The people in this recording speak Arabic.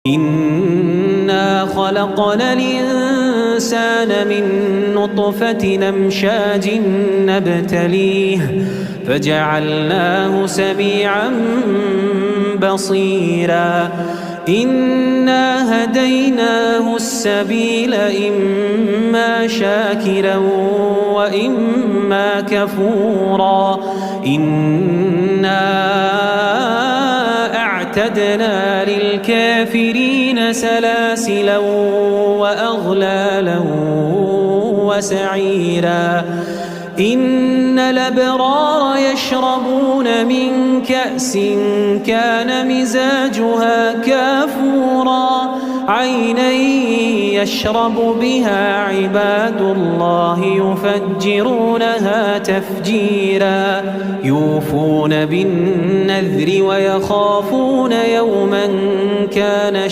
إنا خلقنا الإنسان من نطفة أمشاج نبتليه فجعلناه سميعا بصيرا إنا هديناه السبيل إما شاكرا وإما كفورا إنا أعتدنا للكافرين سلاسلا وأغلالا وسعيرا إن الأبرار يشربون من كأس كان مزاجها كافورا عينا يشرب بها عباد الله يفجرونها تفجيرا يوفون بالنذر ويخافون يوما كان